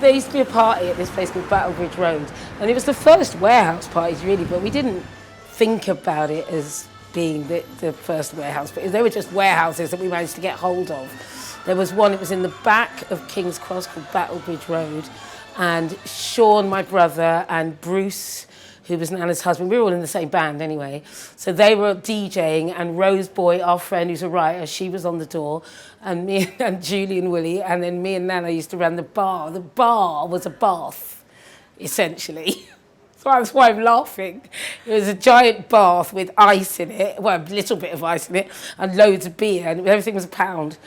There used to be a party at this place called Battlebridge Road, and it was the first warehouse parties really, but we didn't think about it as being the first warehouse, but they were just warehouses that we managed to get hold of. There was one, it was in the back of King's Cross called Battlebridge Road, and Sean, my brother, and Bruce, who was Nana's husband, we were all in the same band anyway, so they were DJing, and Rose Boy, our friend who's a writer, she was on the door, and me and Julie and Willie, and then me and Nana used to run the bar. The bar was a bath, essentially. So that's why I'm laughing. It was a giant bath with ice in it, well, a little bit of ice in it, and loads of beer, and everything was a pound.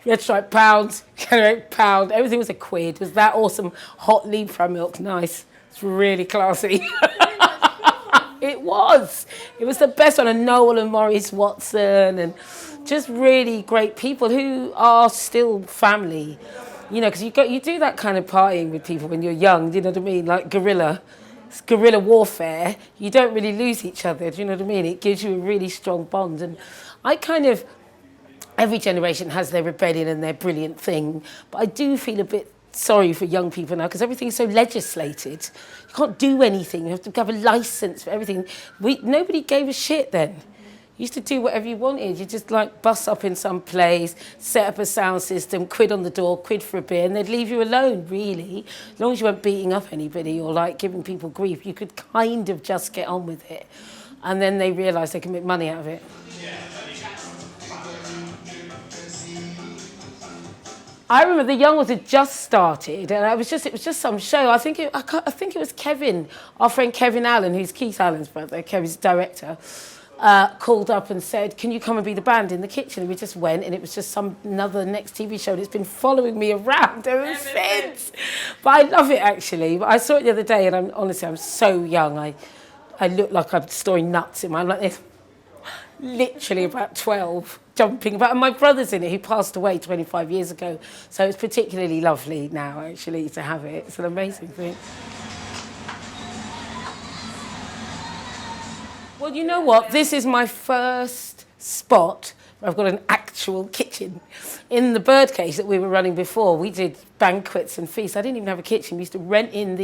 You had to try pound, everything was a quid. It was that awesome hot Libra milk, nice. It's really classy. It was the best one, and Noel and Maurice Watson, and just really great people who are still family, you know, because you do that kind of partying with people when you're young, do you know what I mean, like guerrilla warfare, you don't really lose each other, do you know what I mean, it gives you a really strong bond, and every generation has their rebellion and their brilliant thing, but I do feel a bit sorry for young people now because everything's so legislated. You can't do anything. You have to have a license for everything. Nobody gave a shit then. You used to do whatever you wanted. You just like bus up in some place, set up a sound system, quid on the door, quid for a beer, and they'd leave you alone, really. As long as you weren't beating up anybody or like giving people grief, you could kind of just get on with it. And then they realised they can make money out of it. I remember the Young Ones had just started, and it was just some show. I think it was Kevin, our friend Kevin Allen, who's Keith Allen's brother, Kevin's director, called up and said, "Can you come and be the band in the kitchen?" And we just went, and it was just another next TV show that's been following me around ever since. But I love it actually. But I saw it the other day, and I'm so young. I look like I'm storing nuts in my. I'm like this. Literally about 12, jumping about. And my brother's in it, who passed away 25 years ago. So it's particularly lovely now, actually, to have it. It's an amazing thing. Well, you know what? This is my first spot where I've got an actual kitchen. In the birdcage that we were running before, we did banquets and feasts. I didn't even have a kitchen. We used to rent in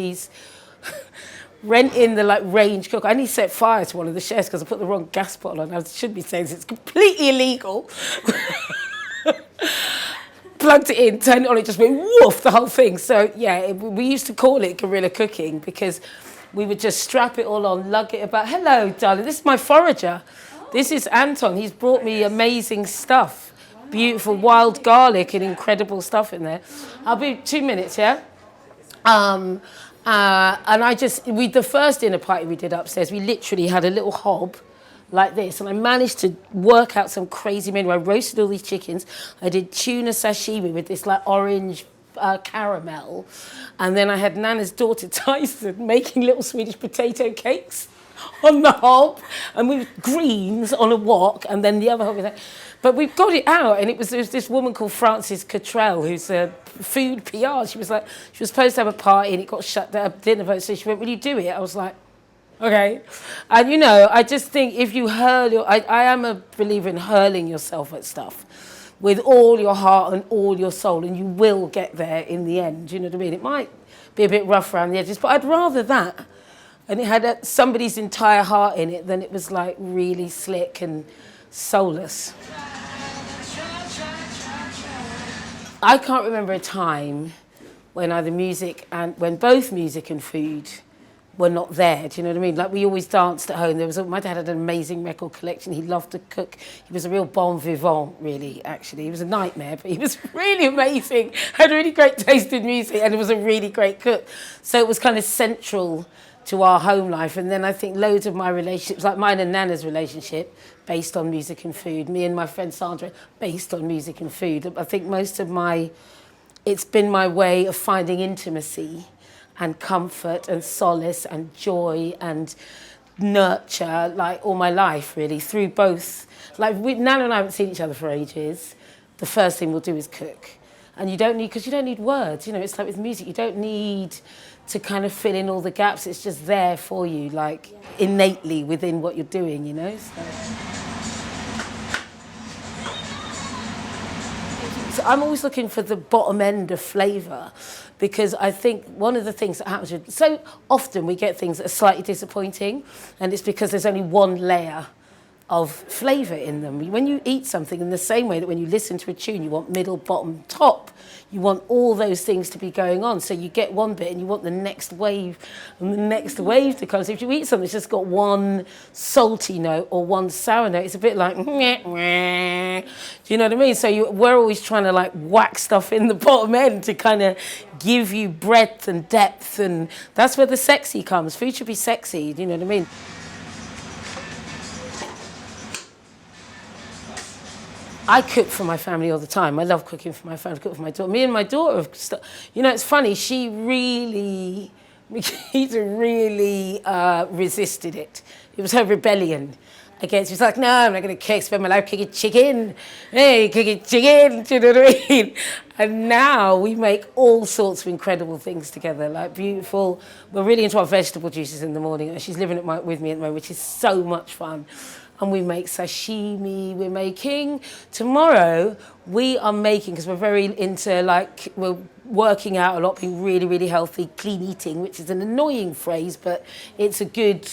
the like range cook. I need to set fire to one of the chefs because I put the wrong gas bottle on. I should be saying it's completely illegal. Plugged it in, turned it on, it just went woof, the whole thing. So yeah, we used to call it guerrilla cooking because we would just strap it all on, lug it about. Hello, darling, this is my forager. This is Anton. He's brought me amazing stuff. Beautiful wild garlic and incredible stuff in there. I'll be 2 minutes, yeah? And the first dinner party we did upstairs, we literally had a little hob like this, and I managed to work out some crazy menu. I roasted all these chickens. I did tuna sashimi with this like orange caramel, and then I had Nana's daughter Tyson making little Swedish potato cakes on the hob, and with greens on a wok, and then the other hob was like, but we got it out, and there was this woman called Frances Cottrell, who's a food PR. She was supposed to have a party, and it got shut down, dinner vote, so she went, "Will you do it?" I was like, okay. And you know, I just think if you hurl I am a believer in hurling yourself at stuff with all your heart and all your soul, and you will get there in the end, you know what I mean? It might be a bit rough around the edges, but I'd rather that, and it had somebody's entire heart in it, than it was like really slick and soulless. I can't remember a time when when both music and food were not there, do you know what I mean? Like we always danced at home. My dad had an amazing record collection. He loved to cook. He was a real bon vivant, really, actually. He was a nightmare, but he was really amazing. Had really great taste in music, and he was a really great cook. So it was kind of central to our home life. And then I think loads of my relationships, like mine and Nana's relationship, based on music and food. Me and my friend Sandra, based on music and food. I think it's been my way of finding intimacy and comfort and solace and joy and nurture, like all my life, really, through both. Like Nana and I haven't seen each other for ages. The first thing we'll do is cook. And you don't need words, you know, it's like with music, you don't need to kind of fill in all the gaps. It's just there for you, like innately within what you're doing, you know? So. So I'm always looking for the bottom end of flavour, because I think one of the things that happens with, so often we get things that are slightly disappointing, and it's because there's only one layer of flavour in them. When you eat something, in the same way that when you listen to a tune, you want middle, bottom, top, you want all those things to be going on. So you get one bit and you want the next wave and the next wave to come. So if you eat something that's just got one salty note or one sour note, it's a bit like, meh, meh. Do you know what I mean? So we're always trying to like whack stuff in the bottom end to kind of give you breadth and depth, and that's where the sexy comes. Food should be sexy, do you know what I mean? I cook for my family all the time. I love cooking for my family. I cook for my daughter. Me and my daughter, you know, it's funny. She really, resisted it. It was her rebellion against. She was like, no, I'm not going to spend my life cooking chicken. Hey, cooking chicken. Do you know what I mean? And now we make all sorts of incredible things together, like beautiful. We're really into our vegetable juices in the morning. She's living with me at the moment, which is so much fun. And we make sashimi, we're making. Tomorrow, we are making, because we're very into, like, we're working out a lot, being really, really healthy, clean eating, which is an annoying phrase, but it's a good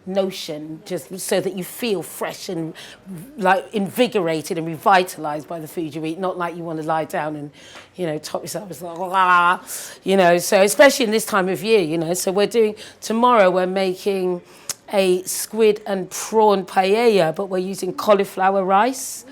notion, just so that you feel fresh and, like, invigorated and revitalised by the food you eat, not like you want to lie down and, you know, top yourself. It's like, ah, you know, so especially in this time of year, you know. So tomorrow we're making a squid and prawn paella, but we're using cauliflower rice.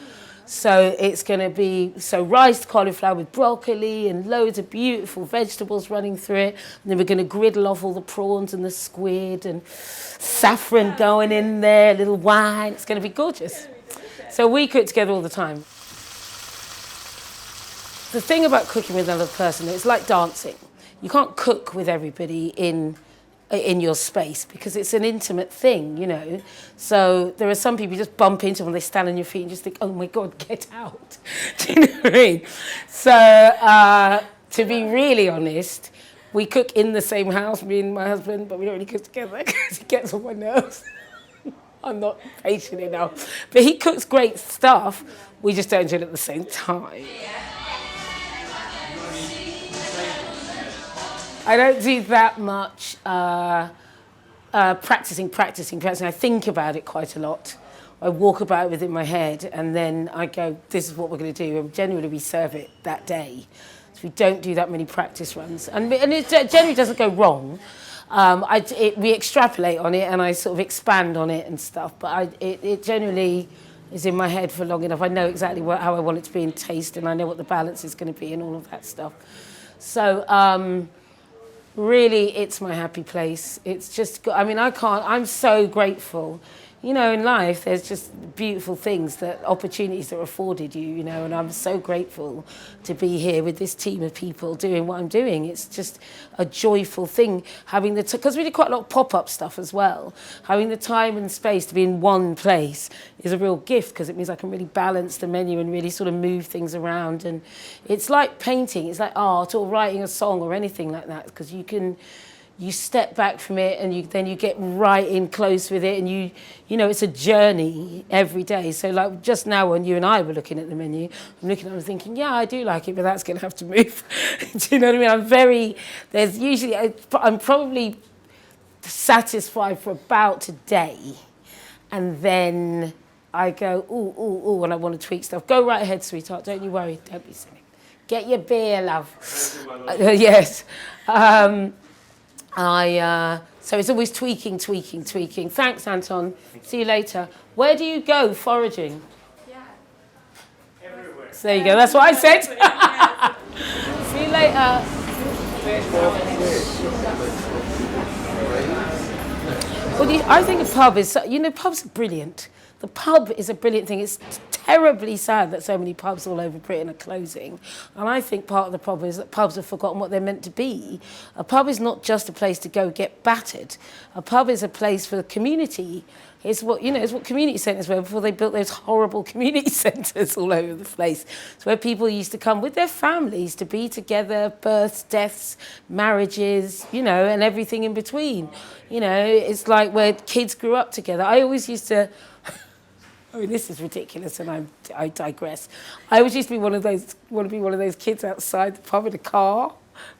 So it's going to be riced cauliflower with broccoli and loads of beautiful vegetables running through it. And then we're going to griddle off all the prawns and the squid and saffron going in there, a little wine. It's going to be gorgeous. So we cook together all the time. The thing about cooking with another person, it's like dancing. You can't cook with everybody in your space, because it's an intimate thing, you know. So there are some people you just bump into when they stand on your feet and just think, oh my God, get out. Do you know what I mean? So to be really honest, we cook in the same house, me and my husband, but we don't really cook together because he gets on my nerves. I'm not patient enough. But he cooks great stuff, we just don't do it at the same time. I don't do that much practicing. I think about it quite a lot. I walk about it within my head, and then I go, this is what we're going to do. And generally we serve it that day. So we don't do that many practice runs. And it generally doesn't go wrong. We extrapolate on it, and I sort of expand on it and stuff. But it generally is in my head for long enough. I know exactly how I want it to be in taste, and I know what the balance is going to be and all of that stuff. So really, it's my happy place. It's just, I mean, I'm so grateful. You know, in life, there's just beautiful things, opportunities that are afforded you, you know, and I'm so grateful to be here with this team of people doing what I'm doing. It's just a joyful thing, having because we did quite a lot of pop-up stuff as well. Having the time and space to be in one place is a real gift, because it means I can really balance the menu and really sort of move things around. And it's like painting, it's like art or writing a song or anything like that, because you step back from it, and then you get right in close with it, and you know, it's a journey every day. So like just now when you and I were looking at the menu, I'm looking at it and thinking, yeah, I do like it, but that's going to have to move. Do you know what I mean? I'm probably satisfied for about a day, and then I go, ooh, and I want to tweak stuff. Go right ahead, sweetheart, don't you worry, don't be silly. Get your beer, love. Yes. So it's always tweaking. Thanks, Anton. See you later. Where do you go foraging? Yeah. Everywhere. So there you go. That's what I said. See you later. Well, I think a pub is, you know, pubs are brilliant. The pub is a brilliant thing. It's terribly sad that so many pubs all over Britain are closing. And I think part of the problem is that pubs have forgotten what they're meant to be. A pub is not just a place to go get battered. A pub is a place for the community. It's what community centres were before they built those horrible community centres all over the place. It's where people used to come with their families to be together, births, deaths, marriages, you know, and everything in between. You know, it's like where kids grew up together. I always used to I mean, this is ridiculous, and I digress. I always used to be one of those kids outside the pub in a car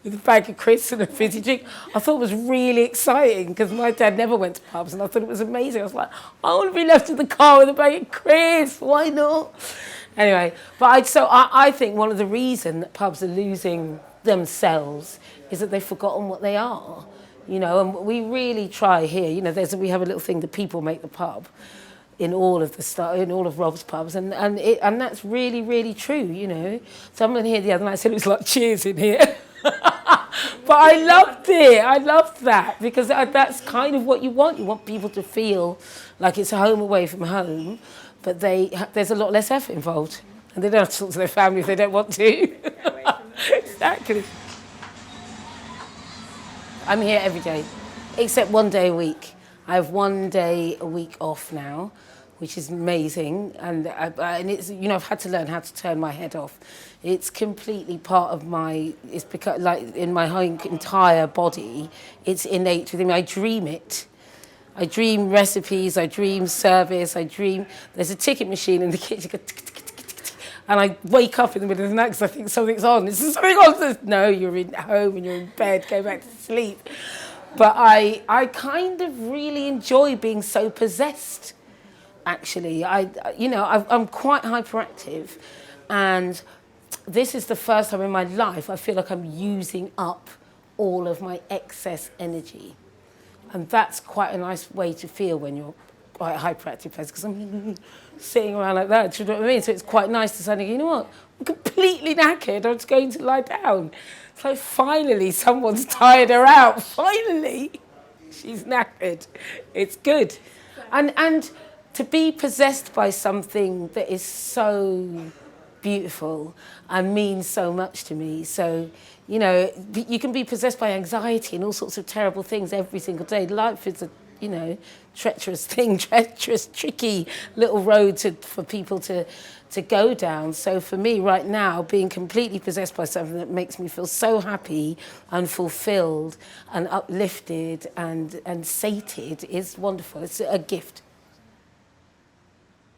with a bag of crisps and a fizzy drink. I thought it was really exciting because my dad never went to pubs, and I thought it was amazing. I was like, I want to be left in the car with a bag of crisps. Why not? Anyway, but I think one of the reasons that pubs are losing themselves is that they've forgotten what they are. You know, and we really try here. You know, we have a little thing, the people make the pub, in all of Rob's pubs, and that's really, really true. You know, someone here the other night said it was like Cheers in here, but I loved it. I loved that because that's kind of what you want. You want people to feel like it's a home away from home, but there's a lot less effort involved, and they don't have to talk to their family if they don't want to. Exactly. I'm here every day, except one day a week. I have 1 day a week off now, which is amazing, and it's, you know, I've had to learn how to turn my head off. It's completely part of it's because, like, in my whole entire body, it's innate within me. I dream it. I dream recipes, I dream service, there's a ticket machine in the kitchen, and I wake up in the middle of the night because I think something's on. Is there something on? No, you're in home and you're in bed, go back to sleep. But I kind of really enjoy being so possessed, actually. I'm quite hyperactive, and this is the first time in my life I feel like I'm using up all of my excess energy. And that's quite a nice way to feel when you're quite a hyperactive person, because I'm sitting around like that, do you know what I mean? So it's quite nice to say, you know what, I'm completely knackered, I'm just going to lie down. It's like, finally, someone's tired her out. Finally, she's knackered. It's good. And to be possessed by something that is so beautiful and means so much to me. So, you know, you can be possessed by anxiety and all sorts of terrible things every single day. Life is a, you know, treacherous thing, tricky little road for people to go down. So for me right now, being completely possessed by something that makes me feel so happy and fulfilled and uplifted and sated is wonderful. It's a gift.